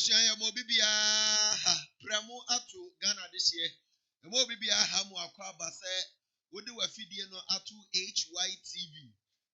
Abusia ya mobibia ha premu atu Ghana this year. Mobibia ha mu akwa base wodi wafidie no atu HYTV.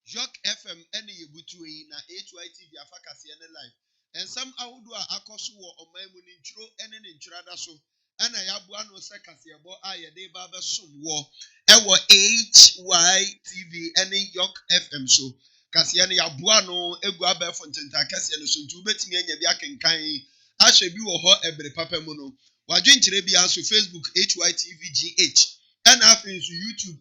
Yorke FM ene yebutu yi na HYTV afakase ene live. Ensam awudu a akoso wo oman mu ni nturo ene ne ntwirada so. Ana yabua no se kasebo ayede ba besom wo ewo HYTV ene Yorke FM so. Kasi ene yabua no egu abefo ntenta kase no so ntu betimi anya bi akenkan ahwe bi wo ho ebre papa mu no wadwenkyere bi aso Facebook HYTVGH and afin so YouTube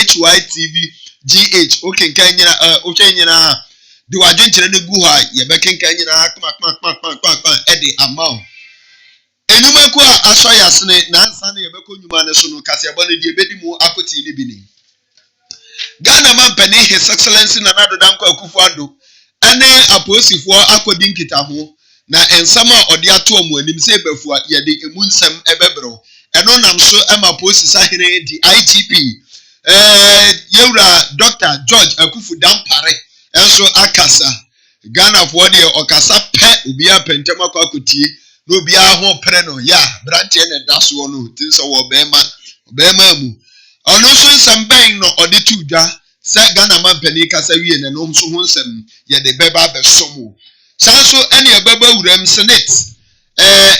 HYTVGH okenkan nyina okyenyina de wadwenkyere no gu ha ye bekenkan nyina kma ede amount enuma ko aso yasene na ansa na ye beko nyuma ne so no kasi ebo ne de ebedi mu akoti ni bi ni Ghana man pani His Excellency Nana Danko Akufo-Addo ane aposifo akodi nkita ho na ensama odi ato omo anim se bafua ye de emu nsem ebebro eno nam so ema posisa hene di IGP yewra Dr. George Akufu Dampare enso akasa Ghana for de okasa pe obi apentem akwakotie no obi aho pre no ya branche ne daso no tinso wo bema mu ono so nsem ben no odi tudwa se Ghana man pani kasa wie ne no so ho nsem ye de beba besomo sanso ene ebeba wuram senate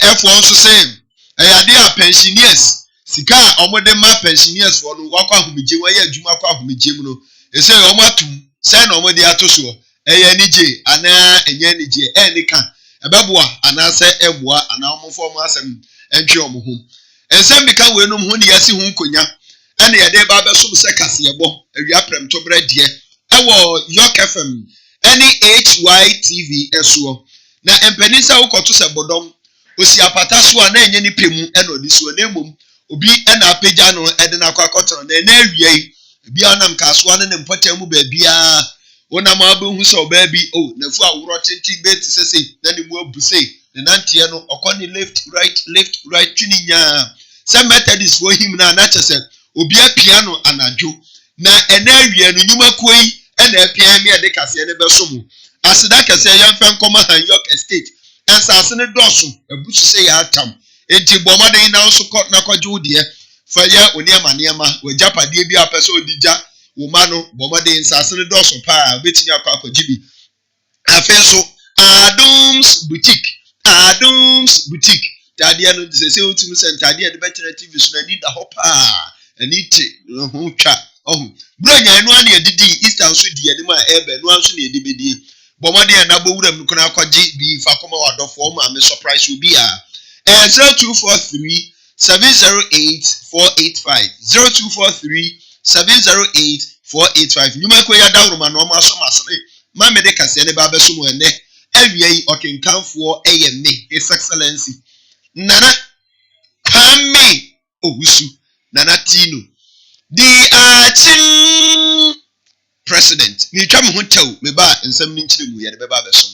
efo nso se ade a pensioners sika omode ma pensioners for no wakwa ahomije wa ya adwuma kwa ahomije mu no ese omatum se na omode atoso eye nije ana enye nije enika ebeboa ana se eboa ana omfo mo asem entwe omho ensem bika we no ho ne yasi ho nkonya ene yede ba besom se kase ebo awia prem to bredie ewo Yorke FM ene HYTV esuo na empenisa ukoto se bodom osi apata so na enye ni pemu ene odi so na emom obi ena apagya no ede na akwakoto na awie bia nam kaso ne mpotem mu ba bia wona ma abehu so ba bi o na fu awuro tenti beti sese na ni mu abuse na nantie no okoni left right twininya se methodist wo him na chese obi apiano anadwo na ena awie no nyuma koi ena apia me de kase ne besom asida kase yamfa nkoma han Yorke estate ensase ne doso abusu se ya atam enti bomade na so na kwaje odie faya oni amanema wajapade bi apeso odija wo ma no bomade ensase ne doso pa betini akwajibi afenso Adams boutique tade no se otimi se tade de betere TV so na ni da hopa anite ho twa bronya enu ane edidi Eastern so di ade ma ebe no anso na edibedi bomade na bowuram no kuna akwaji bi fa koma wadofo ma me surprise obi a 0243 708 485 0243 708 485 nyuma ko ya dawroma no ma so masre ma me de kase ne ba beso mo ene awie okenkanfo eyeme His Excellency Nana Kwame Owusu Nana Tino the Akyem president me twa me ho tew me ba nsam ni nkire mu ye de beba beso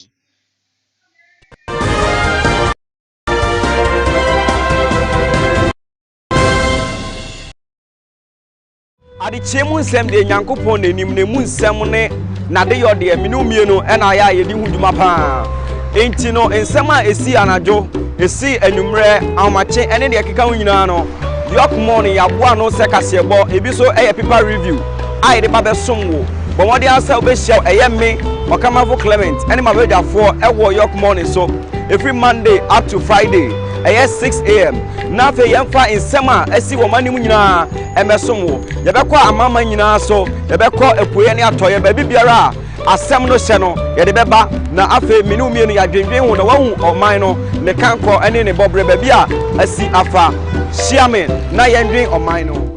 ade chemu nsem de nyankopon nanim ne mu nsem ne na de yo de aminu mienu ena ya ye di huduma pa enti no nsem a esi anajo esi anumre awmache ene de keka nyina no Yorke morning ya boa no se kasebo ebi so eye paper review ai de ba besom wo bomode asa obehia eye me okamavo Clement ene ma bedafo ewo Yorke morning so every Monday up to Friday eye 6 AM na fe yemfa nsem a esi wo manim nyina emesom wo ye bekọ amama nyina so ye bekọ epuye ne atoye ba bibiara asem no hye no ye de beba na afe minu mienu ya dwendwen wo na wahu oman no ne kanko ene ne bobre ba bia asi afa Shiamen na yendwen oman no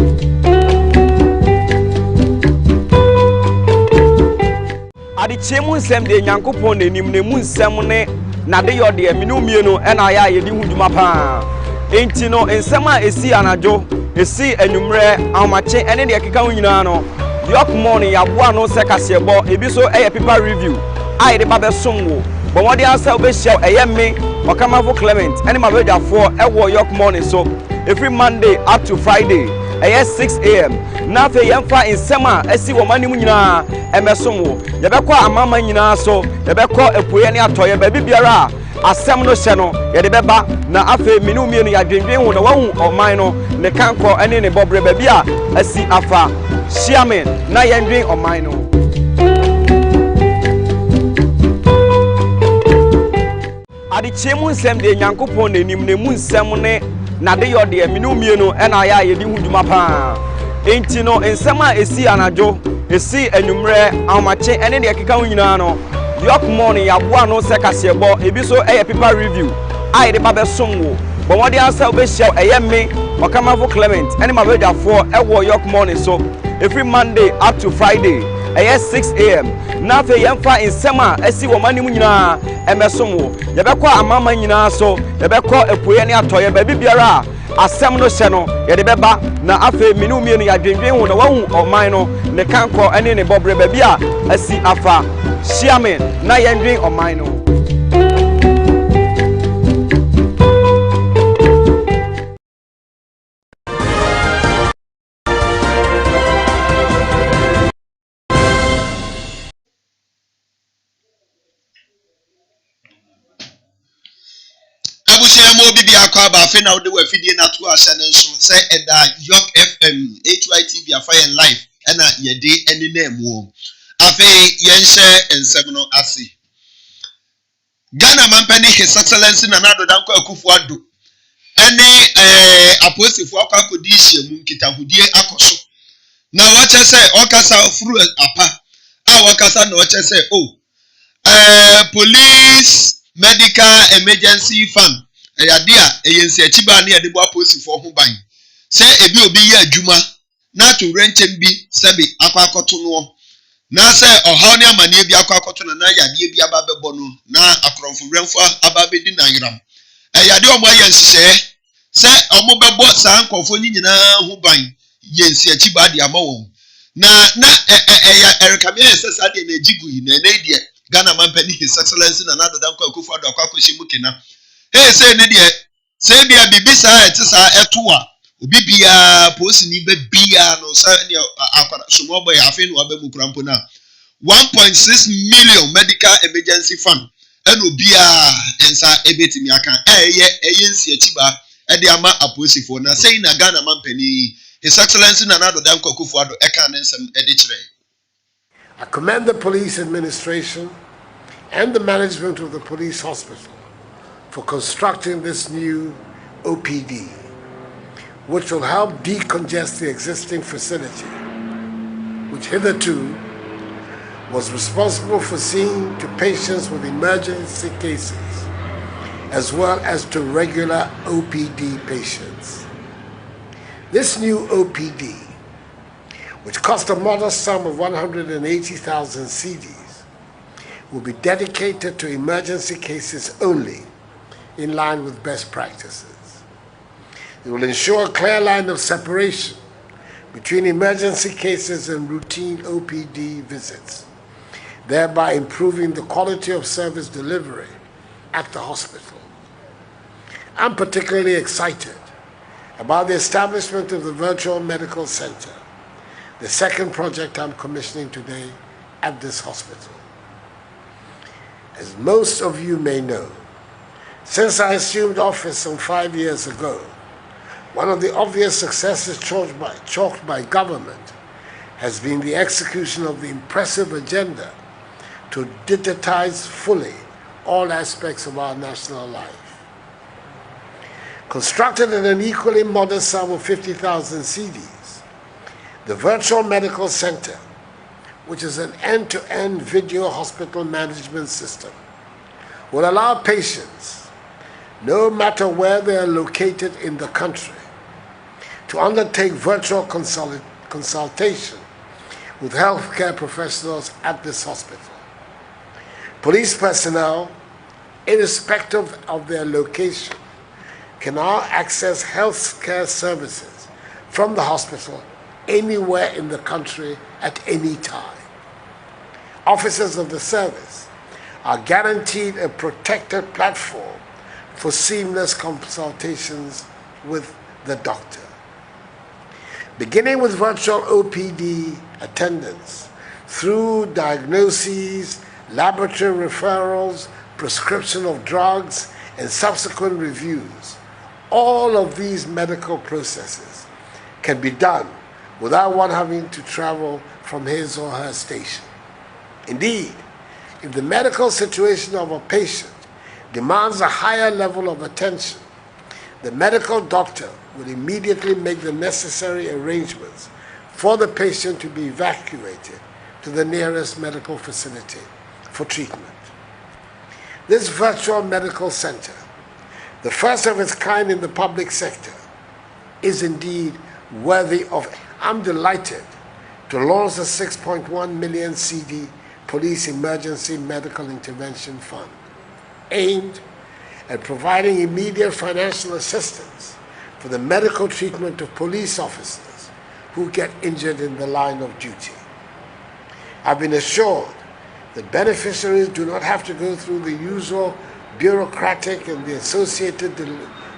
ade chemu nsem de nyankopon nanim ne mu nsem ne na de yo de aminu mienu ena ya ye di huduma pa enti no nsem a esi anajo esi anumre awmache ene de keka nyina no Yorke morning ya boa no se kasebo ebi so eye paper review ai de ba besom wo bomode asa obehia eye me okamavo Clement ene ma bedafo ewo Yorke morning so every Monday up to Friday eye 6 AM na fe yemfa nsem a esi wo manim nyina emesom wo ye bekọ amama nyina so ye bekọ epuye ne atoye ba bibiara asɛm no hyɛ no yɛde bɛba na afei mene umienu yɛadwendwen ho na wahu ɔman no ne kankɔ ɛne ne bɔbrɛ baabi a asi afa hyia me na yɛndwen ɔman no. Adekyee mu nsɛm deɛ Nyankopɔn n'anim na mu nsɛm ne n'adeyɔ deɛ mene umienu ɛna ayɛ a yɛde ho dwuma paa. Enti no nsɛm a esi anadwo esi anwummerɛ ahomakye ɛne deɛ ɛkeka ho nyinaa no Yorke morning yaboa no sɛ kaseɛbɔ ebi so ɛyɛ paper review a yɛde ba bɛsom wo bɔmmɔde ansa wobɛhyia ɛyɛ me ɔkamafo Clement ɛne mabadwafoɔ ɛwɔ Yorke morning so every Monday up to Friday ɛyɛ 6 a.m. na afei yɛmfa nsɛm a asi wɔ manim nyinaa ɛmɛsom wo yɛbɛkɔ amama nyinaa so yɛbɛkɔ apueɛ ne atɔeɛ baabi biara a asɛm no hyɛ no yɛde bɛba na afei mene umienu yɛadwendwen ho na wahu ɔman no ne kankɔ ɛne ne bɔbrɛ baabi a asi afa hyia me na yɛndwen ɔman no. Mo bibi akwa ba fe na wo de wa fidie na to ahye ne nso se eda Yorke FM Hytvgh afa yen live na ye de eni na mu afe yen hye ensem no ase Ghana mampani His Excellency na nado danko akufu ado ene aposifo akakodi hye mu nkitahudie akoso na wache se okasa furu apa a wakasa na wache se police medical emergency fund ayade a eyensi achiba na yade bo aposifo ho ban se ebi obi ye adwuma na to renchem bi sebe akwakoto no na se ohaw ne amane bi akwakoto na yade bi aba bebo no na akromfo renfo aba bedi na yiram ayade omo aye nhye se omo bebo sa nkofo nyina ho ban yensi achiba de ama won na erekamia se sa de na ejigu yi na die Ghana mampani His Excellency na nado danko akufu ado akwakoshi mukina say ne de say bia bibisa etisa etoa obi bia posi ni be bia no say ne akwara somo boy afi no abamu kurampo na 1.6 million medical emergency fund eno bia ensa ebetimi aka eye nsi achiba e de ama aposifo na say na Ghana mampani His Excellency na nado danko akufu ado eka ne nsem e de kire. I commend the police administration and the management of the police hospital for constructing this new OPD, which will help decongest the existing facility, which hitherto was responsible for seeing to patients with emergency cases, as well as to regular OPD patients. This new OPD, which cost a modest sum of 180,000 cedis, will be dedicated to emergency cases only, in line with best practices. It will ensure a clear line of separation between emergency cases and routine OPD visits, thereby improving the quality of service delivery at the hospital. I'm particularly excited about the establishment of the Virtual Medical Center, the second project I'm commissioning today at this hospital. As most of you may know, since I assumed office some 5 years ago, one of the obvious successes chalked by government has been the execution of the impressive agenda to digitize fully all aspects of our national life. Constructed at an equally modest sum of 50,000 cedis, the Virtual Medical Center, which is an end-to-end video hospital management system, will allow patients, no matter where they are located in the country, to undertake virtual consultation with healthcare professionals at this hospital. Police personnel, irrespective of their location, can now access healthcare services from the hospital anywhere in the country at any time. Officers of the service are guaranteed a protected platform for seamless consultations with the doctor. Beginning with virtual OPD attendance, through diagnoses, laboratory referrals, prescription of drugs, and subsequent reviews. All of these medical processes can be done without one having to travel from his or her station. Indeed, if the medical situation of a patient demands a higher level of attention, the medical doctor will immediately make the necessary arrangements for the patient to be evacuated to the nearest medical facility for treatment. This virtual medical center, the first of its kind in the public sector, is indeed worthy of it. I'm delighted to launch the 6.1 million CD Police Emergency Medical Intervention Fund, aimed at providing immediate financial assistance for the medical treatment of police officers who get injured in the line of duty. I've been assured that beneficiaries do not have to go through the usual bureaucratic and the associated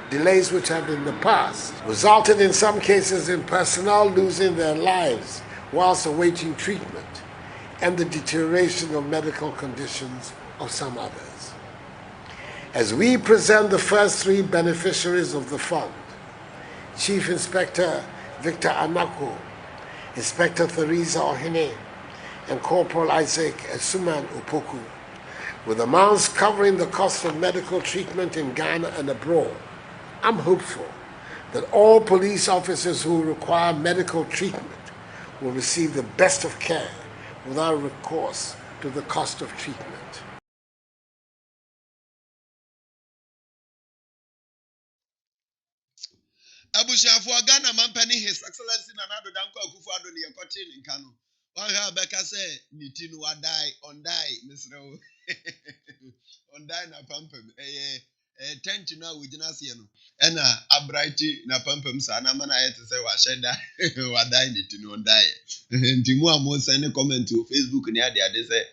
delays which have in the past resulted in some cases in personnel losing their lives whilst awaiting treatment and the deterioration of medical conditions of some others. As we present the first three beneficiaries of the fund, Chief Inspector Victor Anako, Inspector Theresa Ohene, and Corporal Isaac Suman Opoku, with amounts covering the cost of medical treatment in Ghana and abroad, I'm hopeful that all police officers who require medical treatment will receive the best of care without recourse to the cost of treatment. abusuafoɔ Ghana mampani His Excellency Nana Addo Dankwa Akufo-Addo ne yɛkɔte ne nka no wahwɛ a bɛka sɛ ne ti no wadae ɔndae mesrɛ wo ɔndae na pampam ɛyɛ tent no a wɔgyina aseɛ no ɛna abraite na pampam saa na ama no ayɛ te sɛ wahyɛ da wadae ne ti no ɔndae nti mu a mo send ne comment wɔ Facebook ne ade sɛ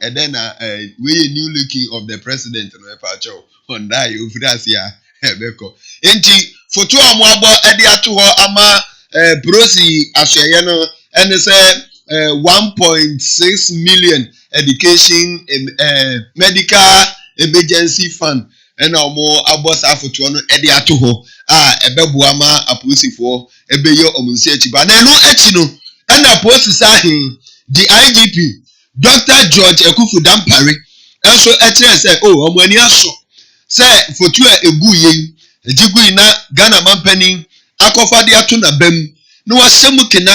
ɛdɛn na weyɛ new looking of the president no ɛpa kyɛw ɔndae ofiri ase a ɛbɛkɔ nti foto a mo abɔ ɛde ato hɔ ama prosi ahwɛyɛ no ɛne sɛ 1.6 million education medical emergency fund ɛna ɔmo abɔ saa foto no ɛde ato hɔ a ɛbɛboa ma apolisifoɔ ɛbɛyɛ ɔmo nsi akyi ba na ɛno akyi no ɛna polisi sahin the IGP Dr. George Ekufu Dampare ɛnso ɛkyerɛ sɛ ɔmo ani aso sɛ foto a egu yɛn ejigui na Ghana mampani akɔfa de ato na bam na wasɛm kena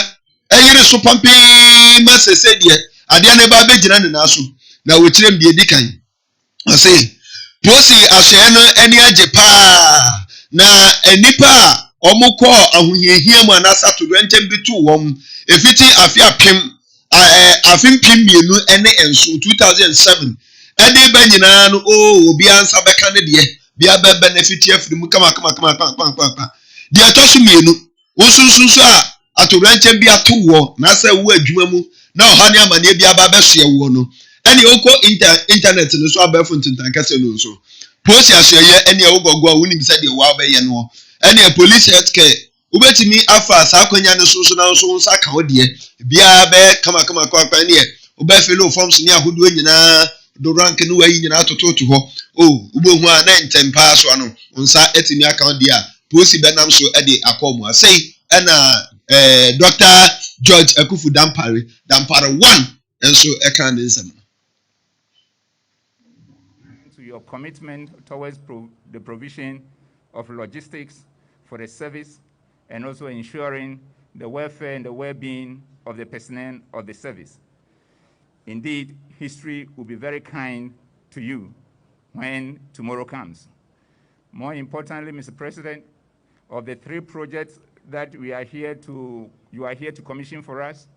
ɛyere so pampee ma sese deɛ adeɛ ne ba bɛgyina ne naso na wɔkyerɛm deɛ di kan ɔse posi ahyɛ no ani agye paa na anipa a ɔmo kɔ ahohiahia mu anasa to rentɛm bi to wɔm efiti afi mpem mmienu ɛne enso 2007 ɛde ba nyinaa no obi ansa bɛka ne deɛ bia be benefit afiri mu kama dia to so mienu wo sunsun a atobranchem bi ato wo na sa wo adwuma mu na oha ne amane bi aba be so wo no ene okọ internet no so abafo ntintan kase no so police asoye ene ogogo a wonim se de wo abaye no ene police healthcare ubetimi afa sa akwanya ne so na so nsa ka wo de bia be kama kwa ne ubafelo forms ni ahodo nyina do rank no wayi nyina atototo ho ubohu a na ntempa so ano nsa etimi account dia police benam so e de akomu asei na Dr. George Ekufu Dampare 1 enso e kan nsem. To your commitment towards the provision of logistics for the service and also ensuring the welfare and the well-being of the personnel of the service. Indeed, history will be very kind to you when tomorrow comes. More importantly, Mr. President, of the 3 projects that you are here to commission for us,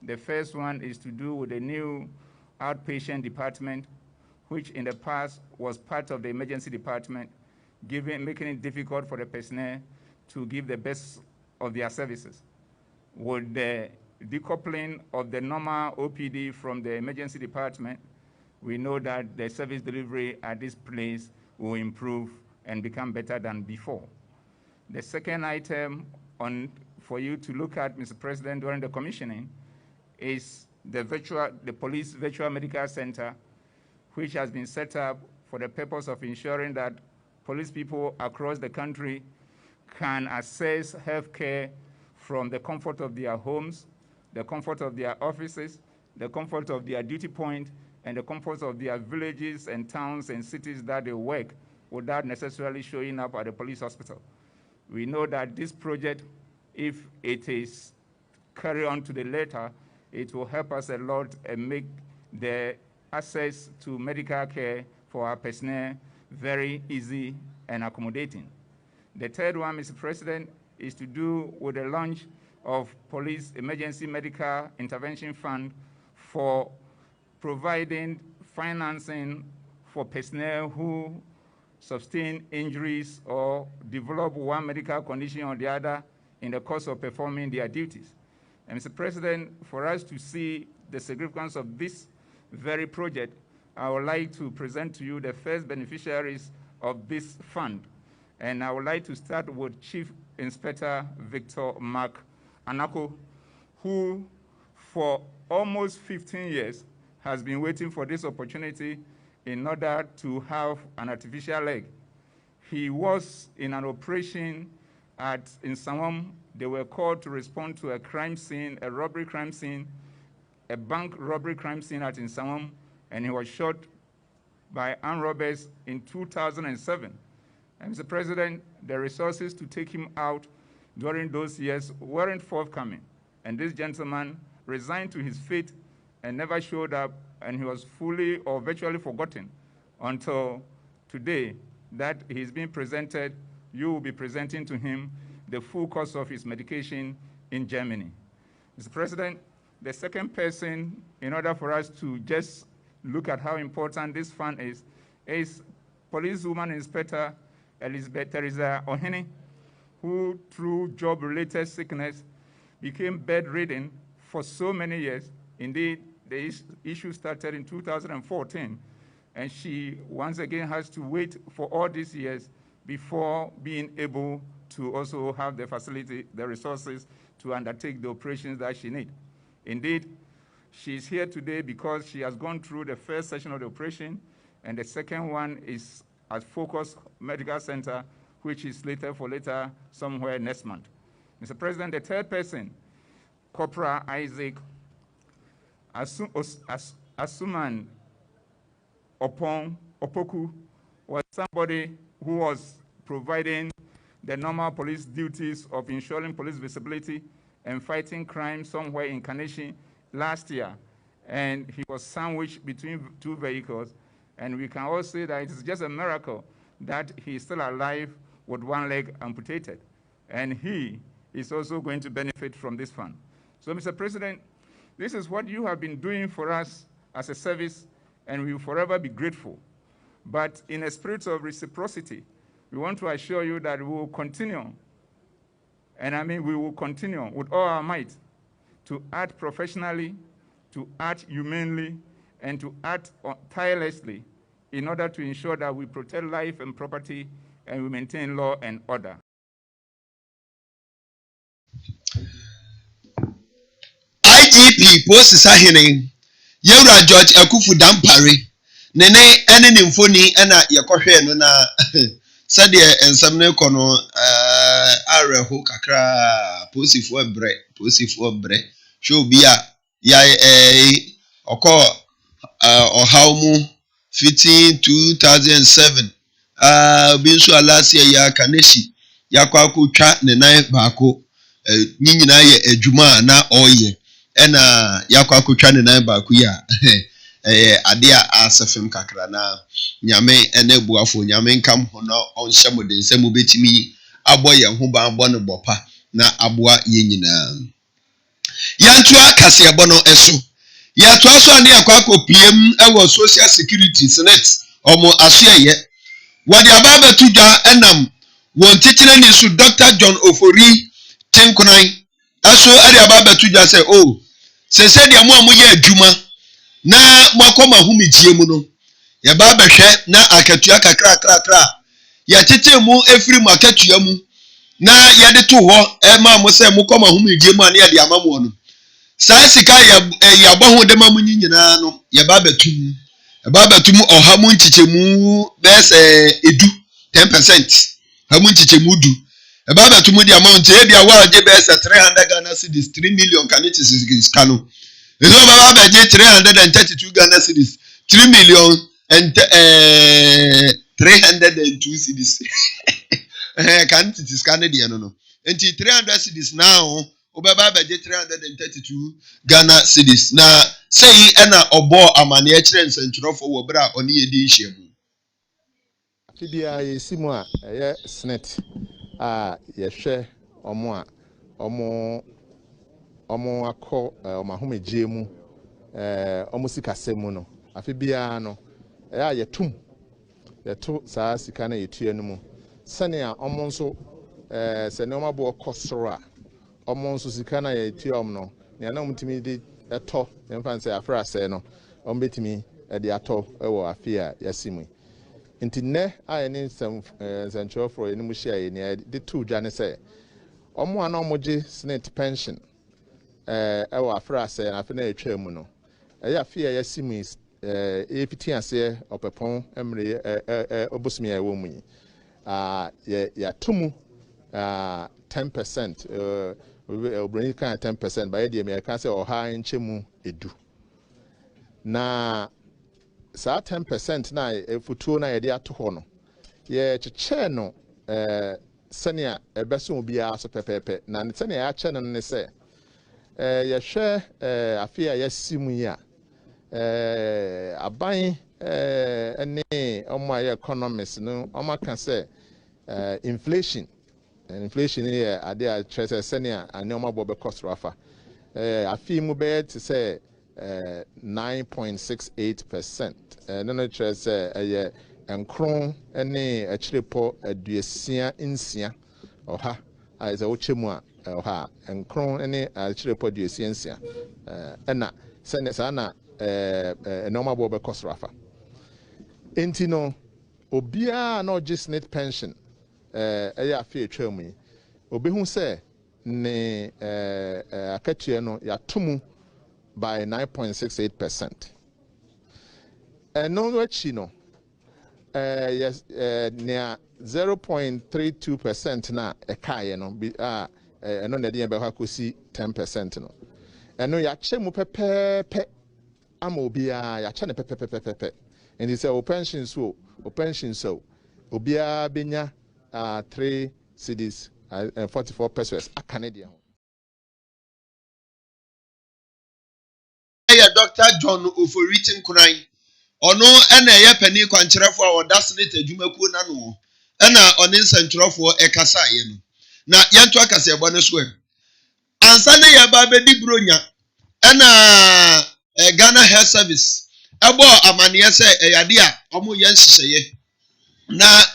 the first one is to do with the new outpatient department, which in the past was part of the emergency department, making it difficult for the personnel to give the best of their services. With the decoupling of the normal OPD from the emergency department, we know that the service delivery at this place will improve and become better than before. The second item for you to look at, Mr. President, during the commissioning is the police virtual medical center, which has been set up for the purpose of ensuring that police people across the country can access health care from the comfort of their homes, the comfort of their offices, the comfort of their duty point, and the comfort of their villages and towns and cities that they work without necessarily showing up at the police hospital. We know that this project, if it is carried on to the later, it will help us a lot and make the access to medical care for our personnel very easy and accommodating. The third one, Mr. President, is to do with the launch of Police Emergency Medical Intervention Fund for providing financing for personnel who sustain injuries or develop one medical condition or the other in the course of performing their duties. And Mr. President, for us to see the significance of this very project, I would like to present to you the first beneficiaries of this fund. And I would like to start with Chief Inspector Victor Mark Anako, who for almost 15 years has been waiting for this opportunity in order to have an artificial leg. He was in an operation in Sawam. They were called to respond to a crime scene, a robbery crime scene, a bank robbery crime scene at Sawam, and he was shot by armed robbers in 2007. And Mr. President, the resources to take him out during those years weren't forthcoming. And this gentleman resigned to his fate and never showed up, and he was fully or virtually forgotten until today that he's being presented. You will be presenting to him the full cost of his medication in Germany. Mr. President, the second person, in order for us to just look at how important this fund is Policewoman Inspector Elizabeth Teresa Ohene, who through job-related sickness became bedridden for so many years. Indeed, the issue started in 2014, and she once again has to wait for all these years before being able to also have the facility, the resources to undertake the operations that she needs. Indeed, she's here today because she has gone through the first session of the operation, and the second one is at Focus Medical Center, which is slated for later somewhere next month. Mr. President, the third person, Corporal Isaac Asuman Opoku, was somebody who was providing the normal police duties of ensuring police visibility and fighting crime somewhere in Kaneshi last year. And he was sandwiched between two vehicles. And we can all say that it is just a miracle that he is still alive with one leg amputated. And he is also going to benefit from this fund. So, Mr. President, this is what you have been doing for us as a service, and we will forever be grateful. But in a spirit of reciprocity, we want to assure you that we will continue, and I mean we will continue with all our might to act professionally, to act humanely, and to act tirelessly in order to ensure that we protect life and property and we maintain law and order. IGP Post Sahine, Yura George Akufu Dampare, Nene, any nymphony, and Yakohe, Nona, Sadia, and some Nekono, Ara Hokakra, Pussy for bread, show beer, or call, or how mu 2007. Binsu last year, ya Kaneshi, Yakwaku chat, Nene Bako, Nina Ejuma, na oye. Ena yakwa kutwane na baku ya ade a asafem kakra na nyame ene buafo nyame nkam ho no onhye moden semu betimi aboye ho ba abo ne bopa na aboa ye nyina yantu akase ebo no eso yato aso ane yakwa kopiem ewo social security net omo asoye wadi ababa tudwa enam won titire ni su Dr. John Ofori Tenkunan aso ari ababa tudwa say oh se said ya mo ye adwuma na makoma humijie mu no ya ba behwe na akatua kakra ya tete mu efiri mu akatua mu na ya de to ho ma mo se mo koma humijie mu ane ya de amamo no sa sika ya bo ho de ma mu nyina no ya ba betum Baba tumu ohamu nchichemu bese edu 10%. Hamu nchichemu du. Baba tumu the amount e dia wa je bese 300 Ghana cedis 3 million kan it is kanu. Ezo baba je 332 Ghana cedis 3 million and 302 cedis. Kan it is kanu dia no. Enti 300 cedis now obaba je 332 Ghana cedis. Na say ena obo amane a kire nsantrofo wo bra oni yedi nhyiamu. Fibia yesimu a eye snet a yehwe omo akọ omahomegye mu omo sikasemu no afibia no ya yetum yeto saa sika na yetue no mu sane a omo nso sane omo abo okosoro a omo nso sika na yetue omo no ne na omtimi de eto emfanse afra se no omo betimi de ato ewo afia yasimu nti ne a ne nsɛnkyerɛ for ene mu hyia ye ne de to dwa ne sɛ ɔmo ana ɔmo gye snet pension ɛwɔ afra sɛ na afɛ na etwa mu no ɛyɛ afia yasimu efiti ase ɔpɛpɔn emre obosumi a ɛwɔ mu yi ya tomu 10% obrani kan 10% ba yɛ de me ka sɛ ɔha nkyɛmu edu na saa 10% na futuo na yɛde ato hɔ no yɛ kyekyɛ no sɛnea ɛbɛso biara so pɛpɛpɛ na sɛnea yɛakyɛ no ne sɛ yɛhwɛ afei a yɛasi mu yi a aban ne ɔmo a yɛ economists no ɔmo aka sɛ inflation yɛ ade a kyerɛ sɛ sɛnea nneɛma bɔ bɛkɔ soro afa afei mu bɛyɛ te sɛ 9.68%. No choice a nkron ne akyirepɔ aduasia nsia ɔha a ɛsɛ wokyemu a ɔha nkron ne akyirepɔ aduasia nsia ɛna sɛ saa na ɛnɔma bɔ bɛkɔ soro afa enti no obiara na ɔgye snet pension ɛyɛ afi etwa mu yi obehu sɛ ne akatua no yɛatomu by 9.68%. No wachi no yes near 0.32% na ekaye no no na de be ha kosi 10% no eno ya che mu pepepe ama obia ya che ne pepepe and he say o pension so obia benya 3 cedis and 44 pesos a Canadian. Dr. John Oforitin Kurai. Ono ena ye pani kwankyerefo a oda senate adwumakuo na no. Ena oni nsankyerefo ekasa ye no. Na yento akasa ebo ne so e. Ansa ne ye ba bedi bronya. Ena Ghana Health Service. Ebo amane se eyade a omo ye nhyehyeye. Na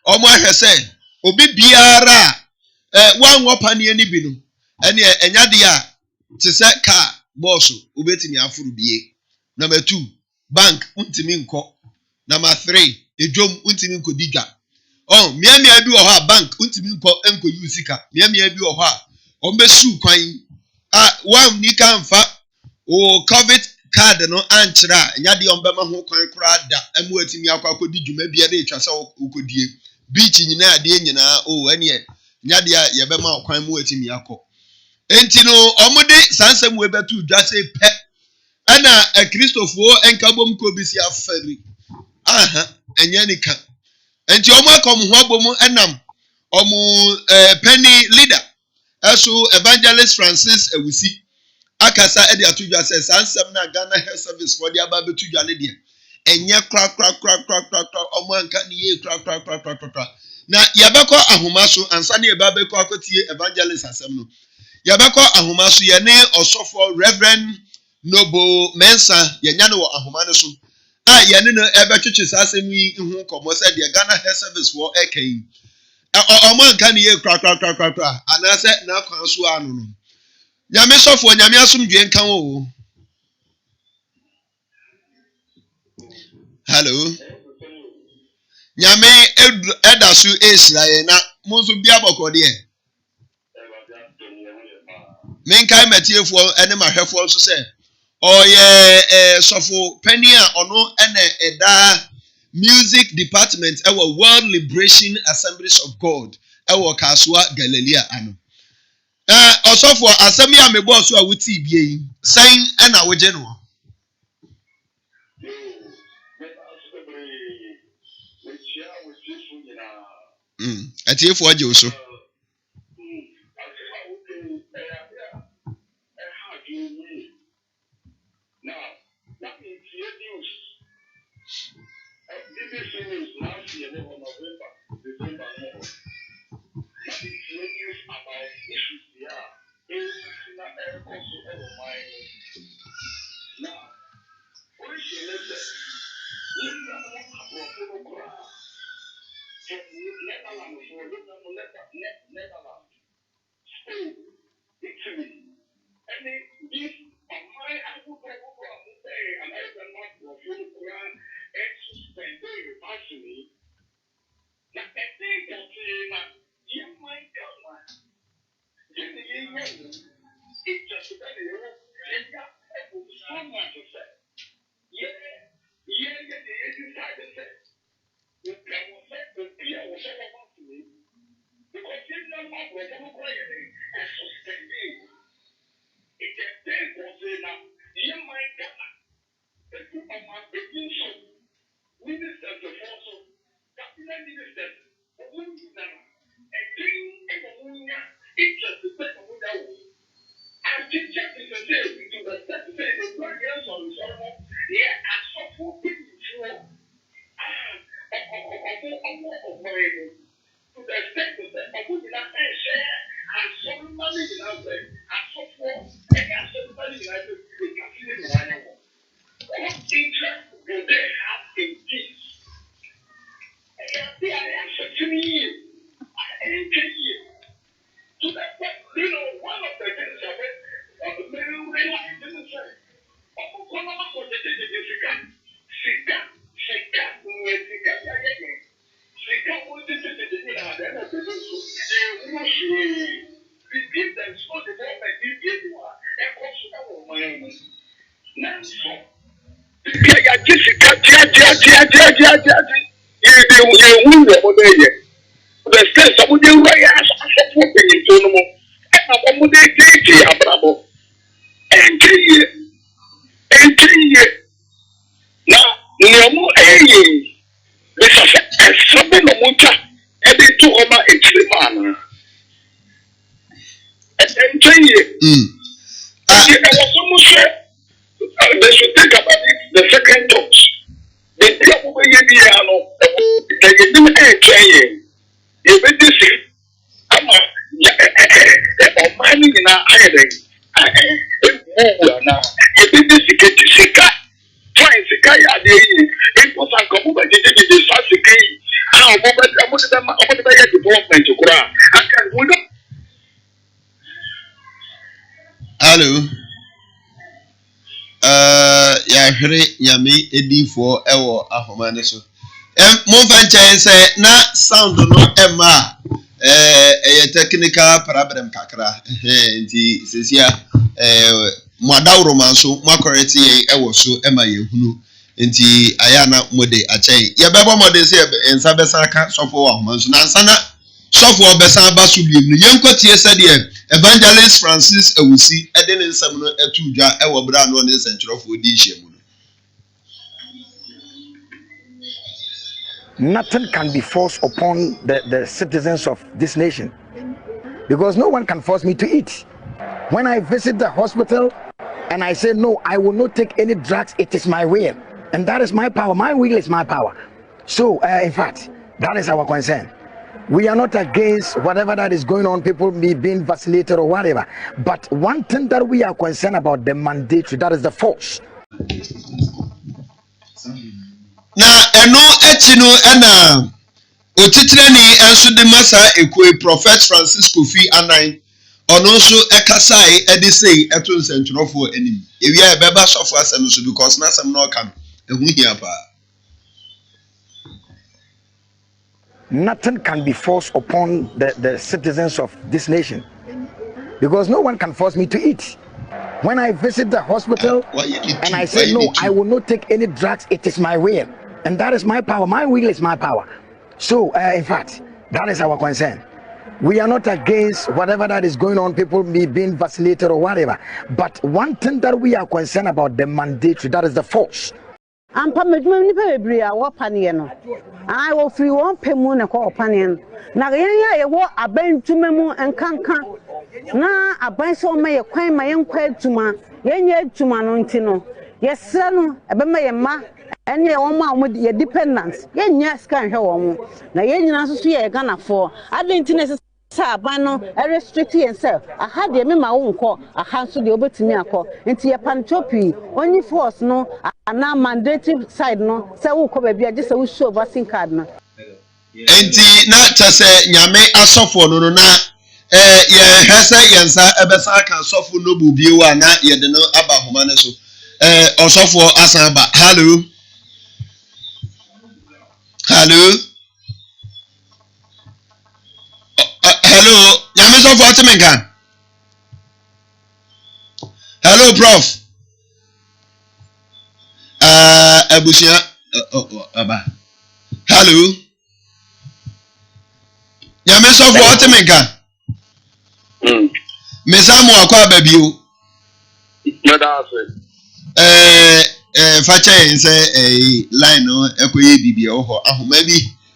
omo ahwe se obi biara wanwo pane ani bi no. Ene enyade a te se car boss ubetimi afuru bie. Number 2 bank untimi nko. Number 3 ejom untimi nko didwa. Miamia bi wo ha bank untimi nko enko usika. Miamia bi wo ha ombesu kwan wan ni kan fa o covid card no anchira nyade ombema ho kwan kura da emu atimi akwa di dwuma bia de etwa se ukodie beach nyina ade nyina ene nyade a yebema kwan mu atimi akọ. Enti no omude sansem we betu dwase pe ana Kristofo enkabom ko bisi afari enye nika enti omo akom ho abom enam omo penny leader eso evangelist Francis Ewusi akasa edi atu dwase sansem na Ghana Health Service for dia ba betu dwane de enye kra omo anka ne ye kra na yabekọ ahoma so ansa ne yeba bekọ akotie evangelist asem no yabekọ ahoma so ye ne osofo Reverend Noble Mensa yenya no ahoma ne so ye ne no ebetwetwe asem yi hu komo se de Ghana Health Service for ekan omo anka ne ye kra anase na kwan so anu no nyame sofo nyame asomdwe nkan wo. Hello nyame edasu Israel na munso bia bokode e menkai matiefo ene mahwefo so se ɔyɛ sɔfo penny a ɔno ɛna ɛda music department ɛwɔ World Liberation Assemblies of God ɛwɔ Kasua Galilee ano. Ɔsɔfo asɛm yi a mebɔ so a wuti bie yi sɛn ɛna wogye no. Atiefo agye wo so. They should think about it, the second thought. The people who you be this I'm mining in our island. You be this Sika. Try Sika, it was a couple of the Sasiki. How about the development to grow? Hello. Yahwere nyame edifo ewo ahomane so. Monfanche say na sound no emma technical problem kakra. Nti sesia mwadawro manso makoreti ewo so emma yehunu. Nti aya na mode achai. Ye bebo mode se ensa besa aka sofo ahomanso na ansana sofo besa baso biemu. Yenkotie sede Evangelist Francis Ewusi eden nsam no etudwa ewo bra no ne sentrofo di hyiemu. Nothing can be forced upon the citizens of this nation, because no one can force me to eat. When I visit the hospital and I say no, I will not take any drugs, it is my will, and that is my power. My will is my power. So in fact, that is our concern. We are not against whatever that is going on, people being vaccinated or whatever. But one thing that we are concerned about, the mandatory, that is the force. Na eno etino ena otitreni enso de masa ekwe Prophet Francis Kofi Anan ono nso ekasai edisei eto nsentwerofo anim. Ewia e beba sofo asem so because na asem no kam ehu hia pa. Nothing can be forced upon the citizens of this nation, because no one can force me to eat. When I visit the hospital and I say, no, I will not take any drugs, it is my will. And that is my power. My will is my power. So, in fact, that is our concern. We are not against whatever that is going on, people being vaccinated or whatever. But one thing that we are concerned about, the mandatory, that is the force. I will free one payment and call Panian. Now, I walk a bend to Memo and Cancan. Now, I buy so may acquire my own quail to my yet to Manontino. Yes, son, a bema, and your own mom with your dependence. Yes, can show. Now, you see a gun for. I didn't necessarily. Bano, I restrict yourself. I had the my own call, a hands to the Obetimia call, into your pantopi, only force no, and now mandatory side no, so we could just a show vaccine card. And not to say, Yame Asofo no na, Hessa Yansa, Ebesaka, Sofu no Bubiwa, not yet no Abba Humanaso, Osofo Asamba. Hello. Hello. Hello, Yamiso Fortimenkan. Hello, Prof. Abusia. Aba. Hello. Yamiso Fortimenkan. Mesamu akwa babiu. Facha yense line no ekoye bibia oho.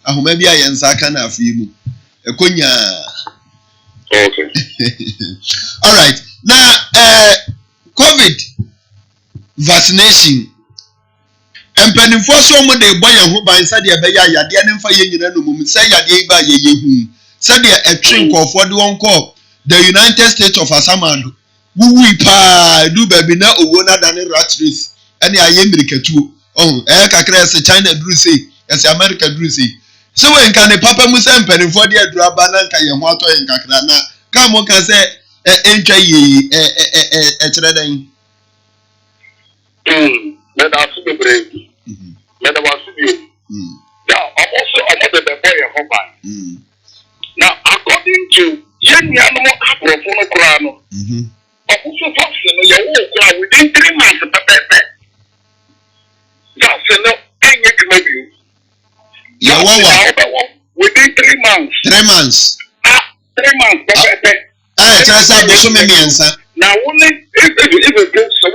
Ahoma bi ayensa kana afimu. Ekonya. Okay. All right. Now, COVID vaccination. And penny for some of the boy who by said the Baya, the Anfa Yen, say Yadiba Ye, said a trink of what one call the United States of Asamando. We pa do baby now, Wona than a rat race. And the Ayemrica too. Oh, Eka Cres, China Drusi, as America Drusi. So when can the Papa Musa penny for the Drabana Kayamoto and Kakrana? Come on, can say, enter ye a trading. Let us be brave. Let us be. Now, I'm also another boy of Hoban. Now, according to Yaniano Afro Crano, also function, you walk within 3 months of the paper. That's enough. Within 3 months. 3 months. 3 months. Now, only if it goes so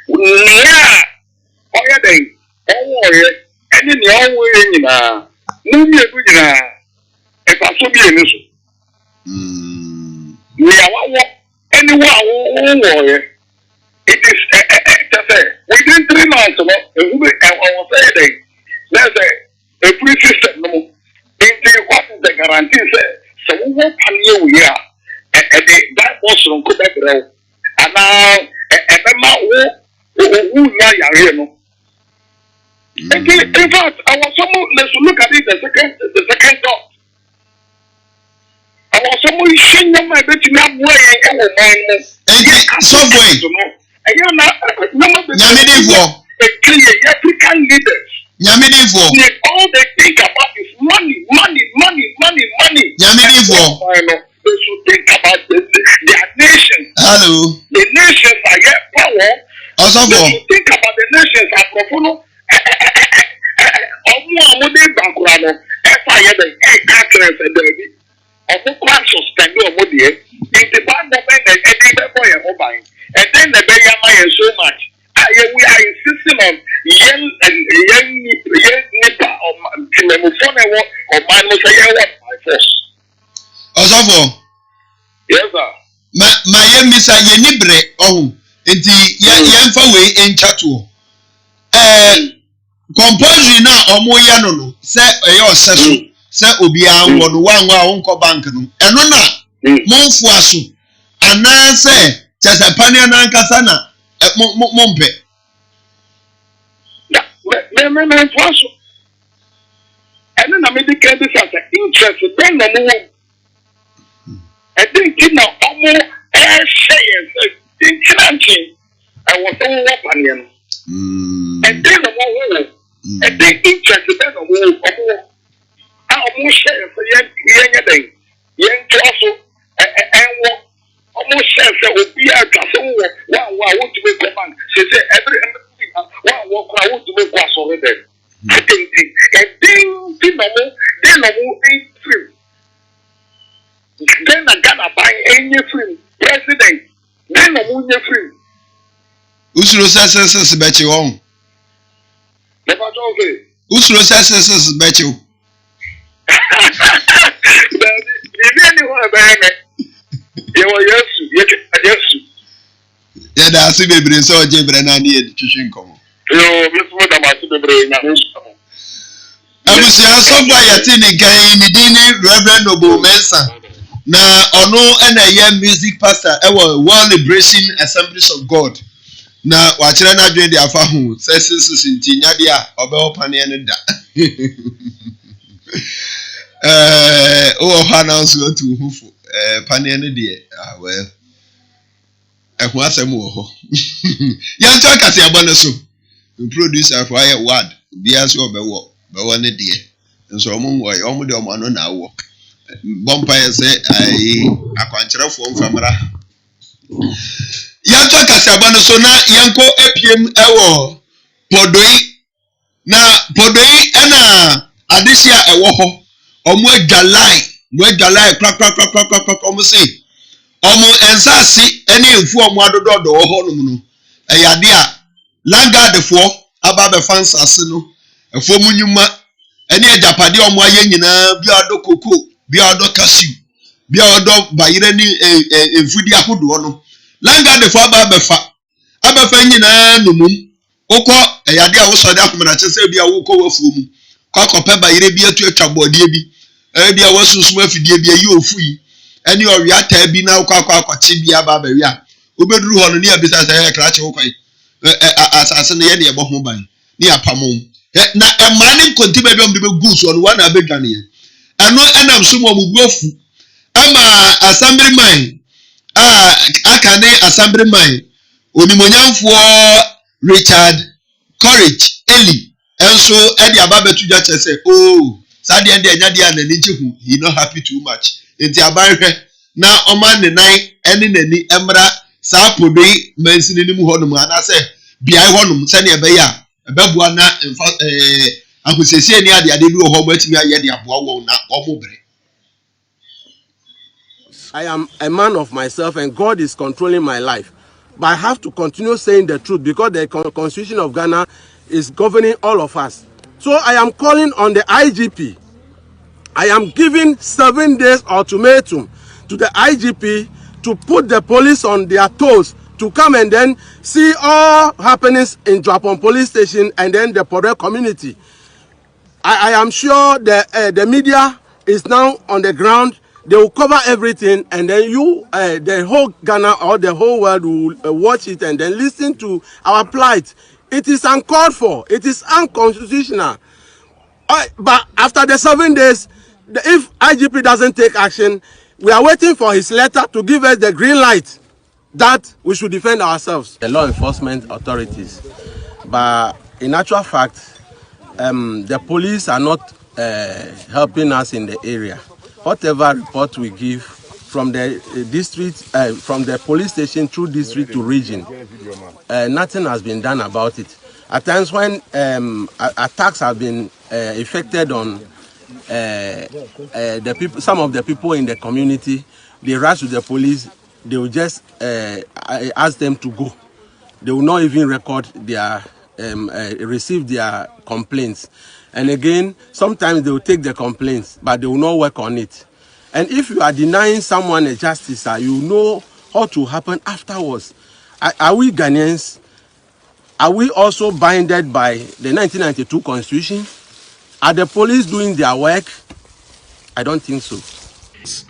yeah. Oh, yeah, they. Oh, yeah. And in the old way, no, if I so be an issue. Yeah, anyone, it is within 3 months. I was saying, there's a free system. No, what is the guarantee? So what can you hear? And that was from Quebec, and now in fact, I was someone. Let's look at it. The second thought. I was someone showing my bet me up way and subway. African leaders. All they think about is money. They should think about their nation. Hello. The nations are yet power. Also, they should think about the nations are profound. And then the Bayama so much. We are insisting on young nipper or minus a year by force. Also, yes, sir. My young Miss Yenibre, oh, it's the Yanfa way in Chatu. Compulsory now, or more yano, say your session, say Ubia, one bank, and no, Monfuasu, and now say, just a panian and Casana, at Mompe. And then I made the case as an interest, then the move. I think you know, almost air saying, in Clancy, I was all opinion. And then the move. And they interested in the move. I almost said for young thing, young Joshua, and almost said there would be a castle want to make command. She said every one I want to make was already. I think free. Then I gotta buy any free president. Then I'm free. Usuro says bet you on. Never okay. Usuro says bet you. Yeah, that's a baby, so Jebra need to shrink. I was somewhere at any guy, Reverend Noble Mensa. Now, ono a young music pastor, our World Liberation Assemblies of God. Now, watch an adjoin the Afahu, says in Tinadia, or Belpanian. Oh, Hannah's go to Panian dear. Ah, well. And what's a more? Young talk at your bonus. Producer for a word, be as your bewalk, but one dear. And so, Mumway, almost your man on our walk. Bumpire say, I can't from Famara. Young talk at your bonus, so now Yanko Akyem Ewo Podoi. Now, Podoi, Anna, Adisia Ewo. Omo Jalai, crack, almost say. Omo Ensasi, any info Madodo, the Ohonum. A yadia, Langa the four, Ababa fans Asino, a Fomunuma, any Japadi or Moyena, Biado Coco, Biado Cashew, Biado Bayreni, a Fudia Huduano. Langa the four Abafenina Numum, Oko, a yadia was a document, I say, be a Woko Fum, Coco Pepper, Irabia to a Chabodi. Ebia wasu suma fidie bia yi ofui ene oriata bi na kwakwa bia baba wi obeduru ho no ne abisa say krache wo kwai asase ne ye ne ebo ho ban ne apamon na emane kontiba bi om de be so no wana abedwane ye eno enam so mo buofu ama assemblyman akane assemblyman onimonyamfo Richard Courage Eli enso e de ababetu ja chese oh Sadi and the Nadia and the he not happy too much. It's a bar now Oman the night any Emra Sapode mentioning him honum and I say be I honum send a bear a babuana in fact I could say near the idea of how much me I had the aboa now or I am a man of myself and God is controlling my life. But I have to continue saying the truth because the Constitution of Ghana is governing all of us. So I am calling on the IGP. I am giving 7 days ultimatum to the IGP to put the police on their toes to come and then see all happenings in Japan police station and then the Pore community. I am sure the media is now on the ground. They will cover everything and then the whole Ghana or the whole world will watch it and then listen to our plight. It is uncalled for. It is unconstitutional. But after the 7 days, if IGP doesn't take action, we are waiting for his letter to give us the green light that we should defend ourselves. The law enforcement authorities. But in actual fact, the police are not helping us in the area. Whatever report we give from the district, from the police station through district to region, nothing has been done about it. At times when attacks have been effected on the people, some of the people in the community, they rush to the police. They will just ask them to go. They will not even record their receive their complaints. And again, sometimes they will take the complaints, but they will not work on it. And if you are denying someone a justice, you know what will happen afterwards. Are we Ghanaians? Are we also binded by the 1992 Constitution? Are the police doing their work? I don't think so.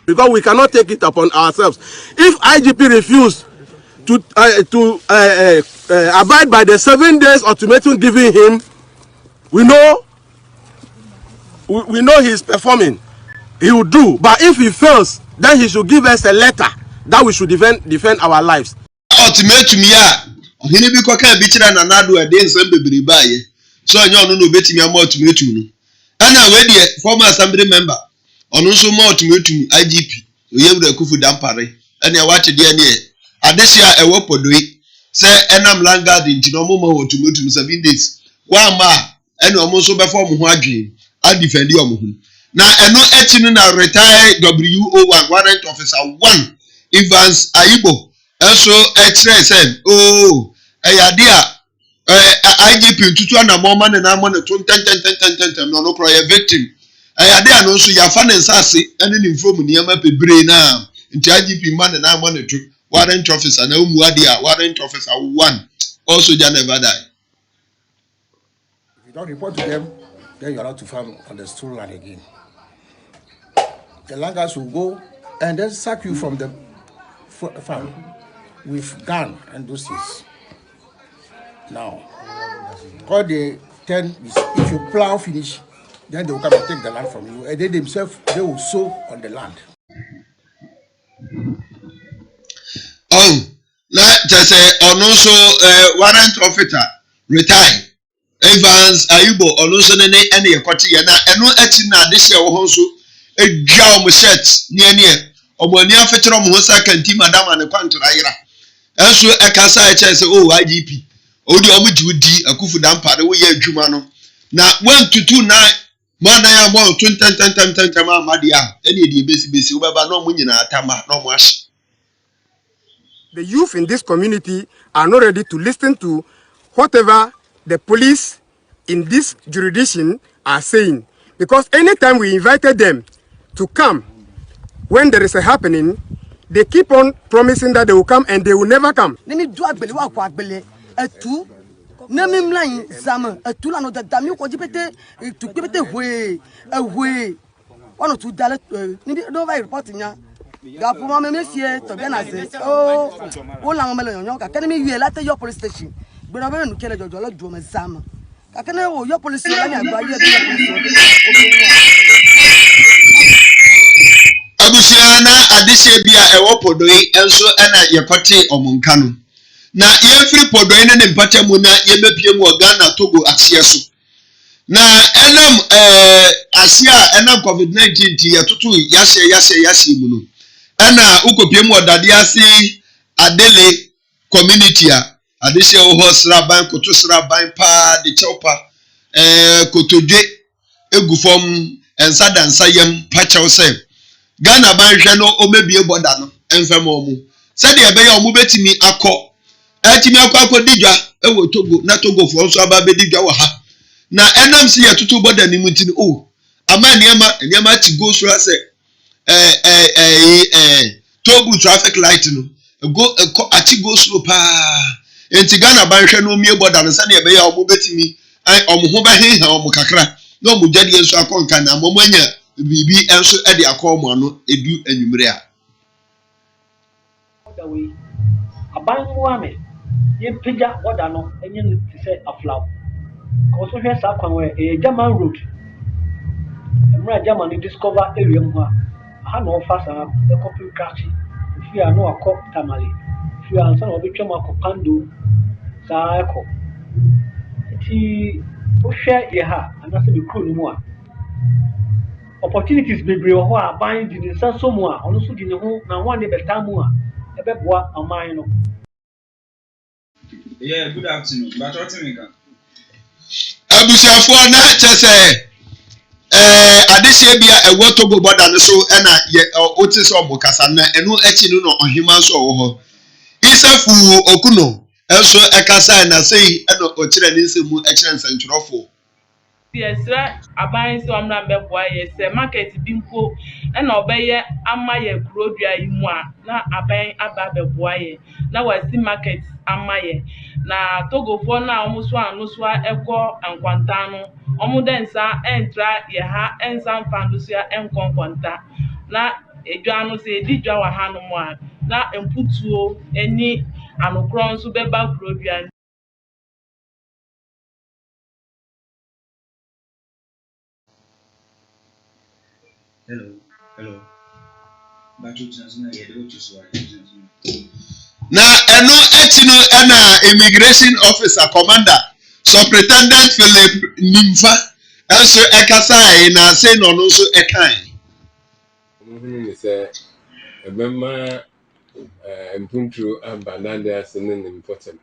Because we cannot take it upon ourselves. If IGP refused to abide by the 7 days ultimatum given him, we know he's performing. He will do. But if he fails, then he should give us a letter that we should defend our lives. Ultimatum ya. Hini bi kwaka bichira na nadu ade nsem bebere baye. So anya onu no betimi am ultimatum no. Ana we de former assembly member. Onu so mo ultimatum IGP. Oyewura kufu dampare. Ana wate de ne adesia ewo podoi se enam langard nti no mo ma otumotum 7 days wa ma ene omo so be form ho adwen a defend omo ho na eno echi na retire WO1 warrant officer 1 Evans Ayibo enso etre say oh eyade a IGP ntutu na mo ma na mo na 10 no kro ye victim eyade a no so ya fa ne nsase ene ni mfom niam bebre na nti IGP man na mo na tu warrant officer na umuade a warrant officer 1 also they never die. If you don't report to them, then you're allowed to farm on the stool land again. The landlords will go and then sack you from the farm with gun and those things. Now, all they tell is if you plow finish, then they will come and take the land from you, and they themselves they will sow on the land. Oh, let us say also warrant officer retire. Evans Ayibo also nene any ekoti ya na eno eti na this year wo so edwa o shirt nie omoni afetro mo hosa kanti madam an kwantra yira enso ekasa eche se oh IGP odi omo jiwudi akufu dampa de wo ye adwuma no na wantutu na mana ya mo 20 amadi a ene di besi wo beba no mo nyina atama no mo ahye. The youth in this community are not ready to listen to whatever the police in this jurisdiction are saying. Because anytime we invited them to come, when there is a happening, they keep on promising that they will come and they will never come. Abusiana adise bia ewo podoi enso ena yekote omunka no na yefiri podoi ne mpata mu na yebepie mu Ghana Togo asie so na enam asia enam COVID-19 ti yetoto yase mu no ena ukopie mu odade ase adele community a adise wo hosraban koto sraban pa de chopa kotodwe egufom ensadansa yam pachew se Ghana banhwe no omebie boda no enfem omu said ebe ya omu betimi akọ akodidwa ewo Togo na Togo fo nso aba bedidwa wa ha na enam si yetoto boda ni mutini o ama niema ti go so ase Togo traffic light no go ati go slow pa enti Ghana banhwe no omie boda no said ebe ya omu betimi omu ho ba heha omu kakra na omu jade enso akonka na omu anya bibi enso e de akomo ano edu anwumre a abanmu ame ye pija oda no enye no ti se aflaw ko so hwe sa kwan we German road emra German discover area mu ha no fa sa e copy crash fi ano akọ tamale fi ansa no betwam akopando sa ekọ ti o hwe ye ha anase be kro no mu a opportunities bebre ho a ban di nsa so mu a ono so di ne ho na ho ane betamu a ebeboa aman no. Yeah, good afternoon. But what you mean? Abusiafo na chese adese bia ewo Togo border no so na ye otis omo kasa na enu echi no ohima so wo ho isafu okuno enso ekasa na sei eno okire ni nsemu ekire nsantwerofo Yesra aban so amna mbeboa yese market bimpo na obeye amaye kurodua yimu a na aban aba beboa ye na wasi market amaye na Togofo na omuso anuso eko enkwanta no omudensa entra ye ha ensa mfanduso ya enkonkwanta na edwa no se edidwa wa ha no mo a na emputuo eni anokro nso beba kurodua. Hello. But you na eno echi no na immigration officer commander superintendent Philip Nimfa enso ekasa na say no no so ekan say ebema mpuntu aba nade ase ne important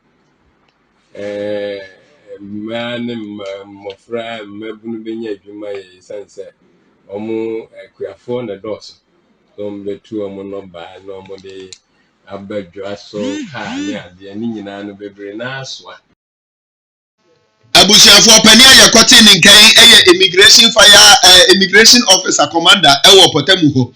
man mmɔfra mmabunu benya adwuma yɛ sanse ɔmo akuafo na dɔso so mbetu ɔmo no ba na ɔmo de abadwa so kaa ne ade ne nyinaa no bebre na asoa abusuafo pani ayakote ne nkan immigration officer commander ɛwɔ potamu ho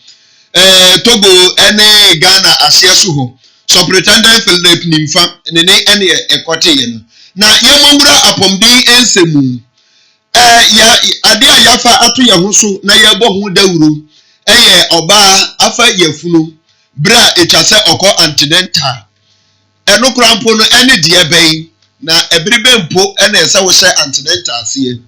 Togo ene Ghana asia so ho superintendent Philip Nimfa ne ene ekote ye no na yemombura apomdin ensemu ya ade ayafa ato ye ho so na ye bo ho dawuro oba afa yefunu bra etwase okọ antidental eno krampo no ene de ben na ebribe mpo ene ese wo hye antidental asie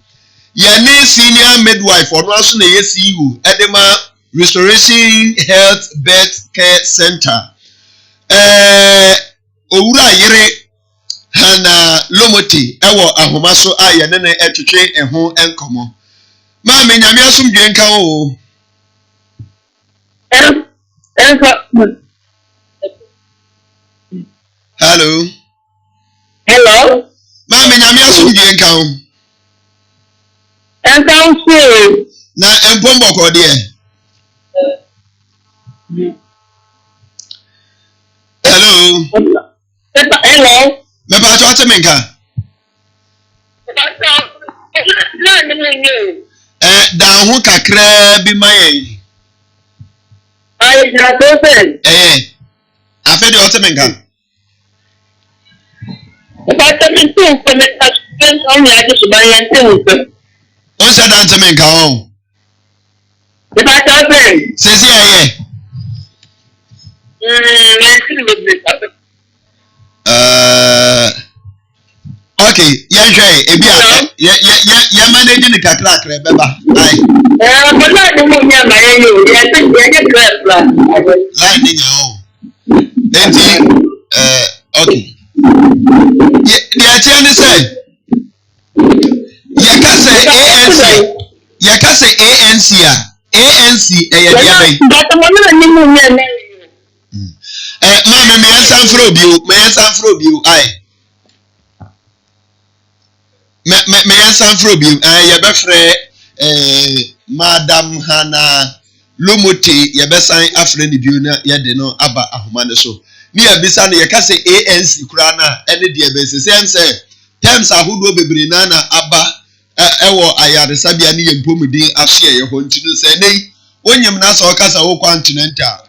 ye ni senior midwife ono aso na ye CEO edema Restoration Health Birth Care Center. Owura yere hana lomoti ewo ahomaso aye nene etwetwe eho enkomo. Ma me nyame asomdwe nka o. Hello. Hello. Ma me nyame asomdwe nka o. Enka o. Na empombo ko de. Hello. Hello. Me pa cho temenka. Da ho kakra bi maye. Ai gracias. Afi de o temenka. Pa temenka ko me aspen on ya ke subayan temenka. On sa dan temenka o. Pa temenka. Sesi aye. Okay, ya manage ni kakra kra beba. Ai. But na do mo nya ma yo. Ya te ya kra. Line ni o. Enti okay. Ya tiani say. Ya ka say ANC a. ANC ya dia bai. But mo na ni mo nya na. Mama me yansan fro bio ai. Me yansan fro bio ye be frɛ Madam Hana Lomote ye be san afre ni bio na ye de no aba ahoma ne so. Ni abisa no ye ka say ANC kura na ene de be se sense terms ahodo bebre na aba ewo ayaresa bia ne ye mpomudin ahye ye ho ntino se nei onyem na so kasa wo continental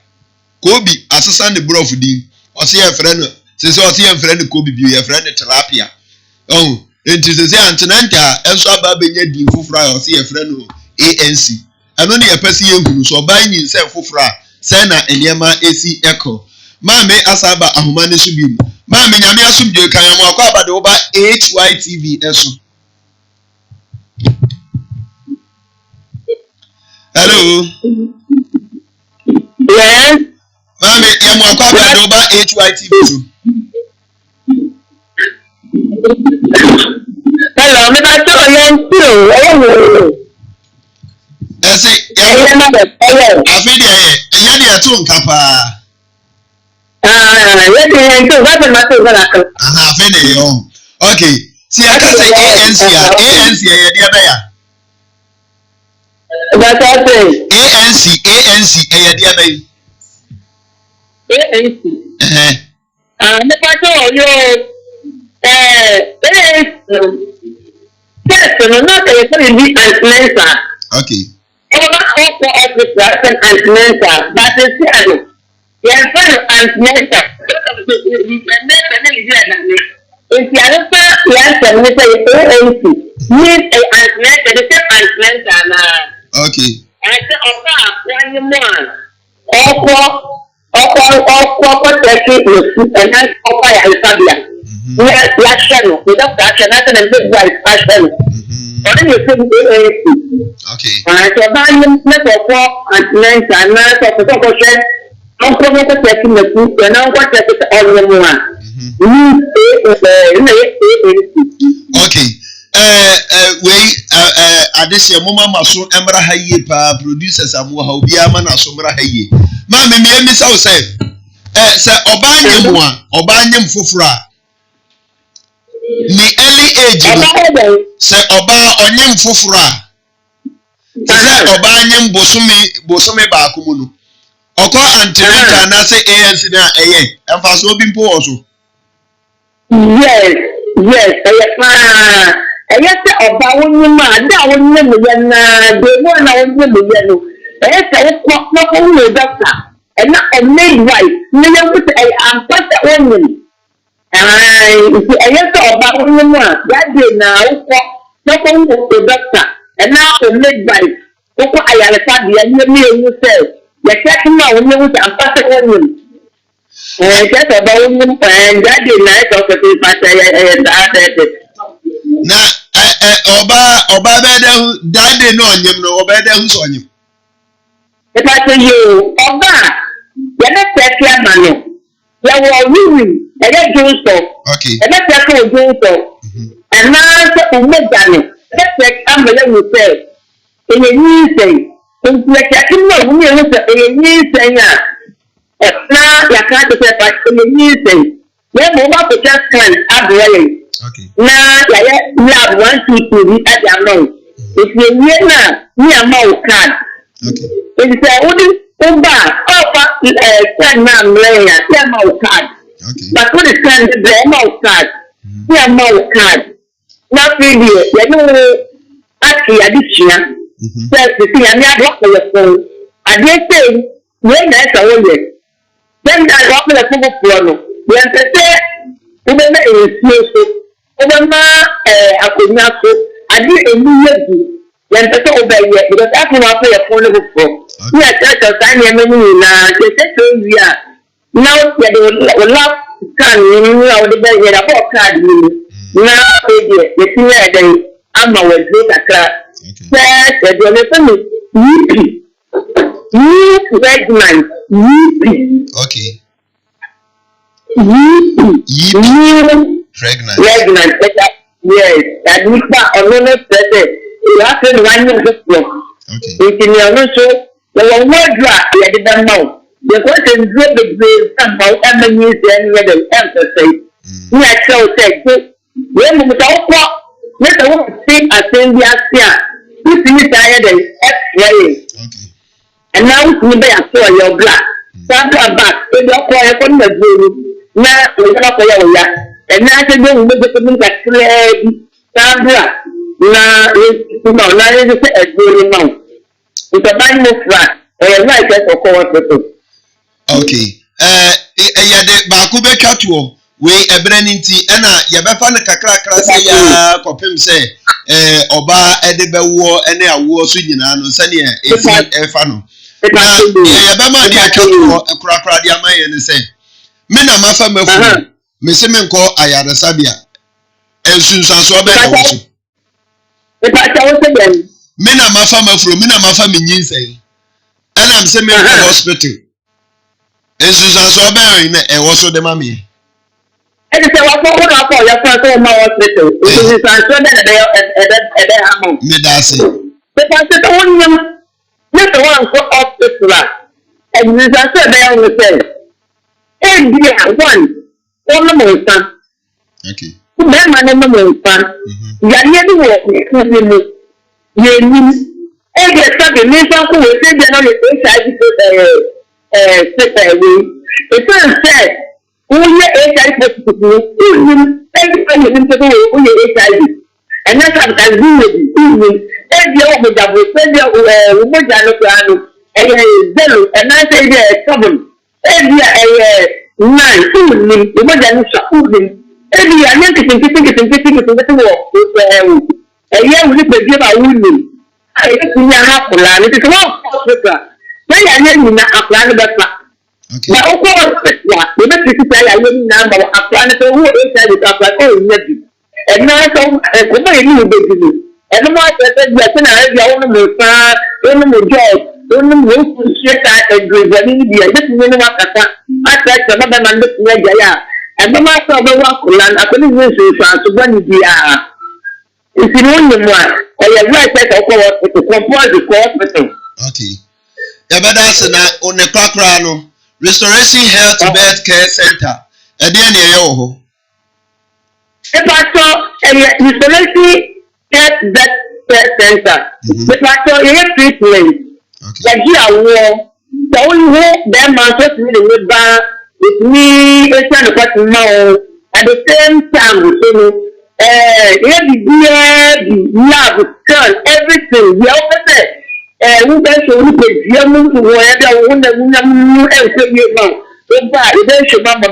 Kobi asesa ne brof din ose ye frɛ no sese ose ye frɛ no Kobi bio ye frɛ no tilapia enti sese antenanta enso aba benya din fufura ose ye frɛ no ANC eno ne ye pese ye hunu so oba nyin se fufura se na eniema esi eko maame asaba ahoma ne so bi maame nyame asomdwe kan mo akwa aba de oba Hytvgh eso. Hello. Yes. Mami, ya mwakwa aba de oba Hytvgh so. Hello, me ba to yan tiro. Ese ya afi de ya de ato nka pa. Ya de yan to ba ma to ba ka. Afi de yo. Okay. Si aka say ANC ya de aba ya. Ba ta say ANC ya de aba yi. ANC. Me ba to yo yes, no not a very anti-mental. Okay. Officer anti-mental, but it's yes, anti-mental. If you are ANC, means a anti-mental, the same anti-mental. Okay. And I said, one more. Offer taking and then offer Alphabia. Yes, channel, without that, and big white fashion. Okay. And so, I'm not for anti-mental, and not for the I'm promoting taking the food, and I'm going to take it all the more. Okay. Adeshe mama maso emra haye pa producers amu ha obi ama na so mra haye ma me me mi say Say oba nyem fufura. Ni early age. Say oba onyem fufura. Say oba nyem bosome ba kumunu. Oko antenatal na say ANC na eye. Emfa so bi mpo also. Yes. Yes, oba wonu ma da wonu me na de mo na wonu me no. Say no doctor. And not a midwife. No, I'm part of women. I guess about women. That day now, no one was a doctor. And now a midwife. What I have said, you say, you're checking out women. I'm part of women. And that's about women. And that day night of the party. Now, Oba that day no on him, no, Oba who's on him. If I tell you, Oba. You're not taking money. You are really, and then do so. Okay. And that's what you do so. And now, so make money. That's like I'm going to say. In a new thing, in like I can know when you look at a new thing. Now, you can't say, but in a new thing. Then move up to just kind of really. Okay. Now, you have 1, 2, 3 at your mouth. If you're near mouth card. Okay. It's a wooden. Send man layer, send my card. But what is send the amount card? Send my card. Not really, you know, actually, addition. Says the thing, I never walk on the phone. I did say, when that's a way. Then I walk on the phone. When I say, remember, I could not go. I did a new year. When I saw over here, because after I play a phone before. Yes, that's a tiny now. They said to you, now they love can you know the bed with a book card. Now, the thing I'm a way to class. Yes, the you pregnant. Okay. You pregnant. Yes, that we got a minute. You have to run your okay. It's in your show. The one word drop, you didn't know. The question drop the brain somehow, and then you say, and the answer say, we are so sick. When we don't walk, let the woman see a thing we are here. You see it tired and X-ray. Okay. And now we may have saw your blood. Start back, if you're quiet on the room. Now we're not for you. And now to do with the thing that clearly, Sandra. Now, you know, now it's a good amount. It's a man move flat. I like that for court. Okay. Yeah, the Bakube Katuo, we a Brenninti, and Yabafan Kakra say, Copim say, Oba Edebe War, and there was Sudan, Sania, Efano. Yabama, dear Katuo, a cracra, Yamay, and say, Mena Mafa Mefu, Messemenko, Ayada Sabia, and Susan Sobe also. If I tell us again. Mina mafama from Mina mafama say, and I'm saying hospital. And Susan Sober and also the mammy. And it's a what for your first hospital. It is transferred at their home. Medasi. But I said, oh, not the one for hospital. And this I said, they only say, and we are one the most. Okay. Then my name is Fan. You are near the work. You and the second nation who will say they're not it turns said, who are HIV who everybody into the HIV. And that's what I do with you. Every over the Woman, and Zero, and I say they're trouble. Every 9, the Woman shooting. Every year, I'm getting to walk. And yet, we give our women. I just need a half plan. It is one hospital. They are getting a plan of that. Now, of course, we must say, I wouldn't number a planet who is a and now, so, very new baby. And the more I said, yes, and I have your own job, only shit and drink the India. This is I said, some of them are looking at Jaya. And the master of the work, I couldn't use to one idea. If you know the one, or your right side of to compose the hospital. Okay. Yabadasana on the crackano, Restoration Health Birth Care Center. Ẹ̀díẹ̀ ni ẹ̀yẹ́ wọ̀ hó. Pastor, Restoration Health Birth Care Center. Pastor, you have treatment. Like you are war. The only way that man just need to live back with me, it's not a question now. At the same time, you the love, turn everything. We also say, we can show you the German to whatever one that we have to be now. So bad, it doesn't show up the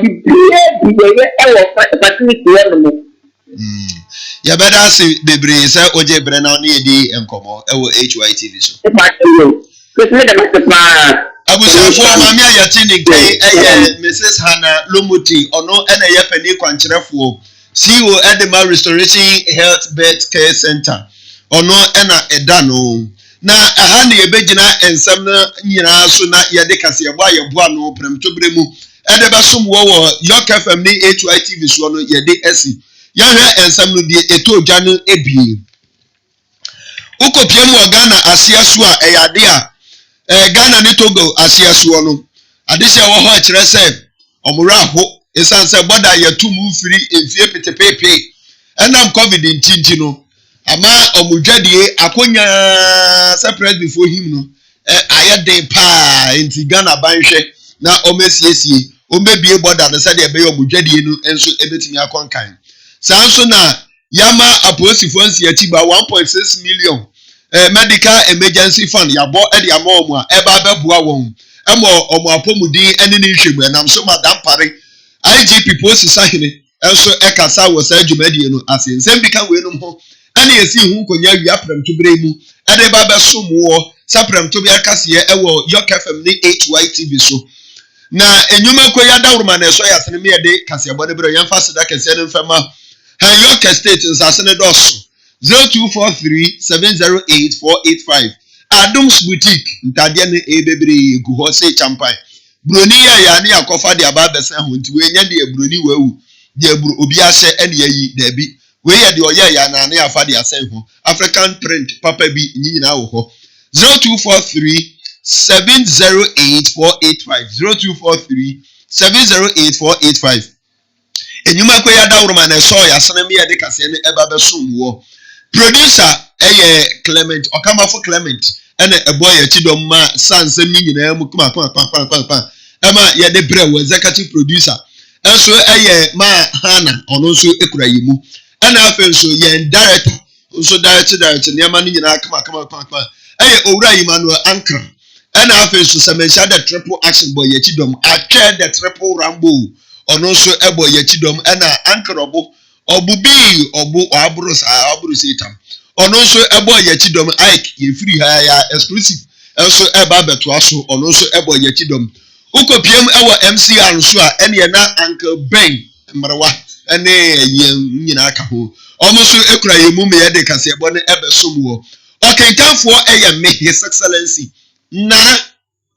Ya better say bebre say oje bre na oni edi enkomo e wo HYTV so. Abusefo mami ayati ni kai eye Mrs. Hannah Lomuti ono ena ye pani kwankyerefo CEO Edema Restoration Health Birth Care Center ono ena eda no na aha na yebegina ensam na nyina so na ye de kase ye boa ye boa no premtobre mu ede besom wo Yorke FM ni HYTV so no ye de esi yahwe ensam no die eto dwa no ebie ukopiem wo Ghana asia so a eyade a Ghana ni Togo asia so no adehye wo ho akire se omura ho esanse boda yatum mfiri enfie petepepe enam covid ntinti no ama omudwadie akonya separate before him no ayede pa enti Ghana banhwe na omesiesie omebie boda no se de ebe omudwadie no enso ebetimi akonkan sanso na yama aposifo nsi achiba 1.6 million medical emergency fund yabo edi amom a eba bebua won emo omo apomudi eni ni hwegu enam so madam pare IGP post sahene enso ekasa wo sa adwumadie no ase nsem bi ka we no ho eni esi hu konya wi aprem to bre mu ede ba besom wo saprem to bi akase ewo Yorke FM ni HYTV so na enyuma koya dawruma na so ya sene me de kase bode bre yamfa seda kase ne mfama han Yorke state nsasene doso 0243708485 Adams Boutique ntade ne ebebre gu ho se champagne broni ya ne akofa de aba besa ho nti we nya de broni wawu de bru obi ahye ene yayi da bi we ye de oye ya na ne afa de asen ho African print papa bi nyina wo ho 0243708485 0243708485 enyuma ko ya dawroma na so ya sene me de kase ne eba besum wo producer Clement Okamafo Clement ene eboy ya chidom ma sansem ni nyina mu kuma ema ye de bre wo executive producer enso ma Hana ono so ekura yimu ena afen so ye director so director ne ma ni nyina kama owura Emmanuel Anchor ena afen so semensha the triple action boy ya chidom atwe the triple rambo ono so eboy ya chidom ena Anchor obubi aburu sitam ono so ebo ya chidom Ike ye free ha ya exclusive enso eba beto aso ono so ebo ya chidom ukopiem ewo MCR so a ene na Uncle Ben mrewa ene ye nyina aka ho omo so ekura ye mu me ye de kase ebo ne ebesom wo okenkanfo eye me his excellency na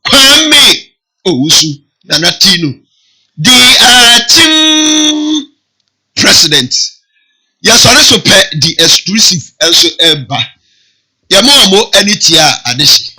Kwame Owusu na Tino the Akyem president yes are so the exclusive also eba yamo anitia adeshi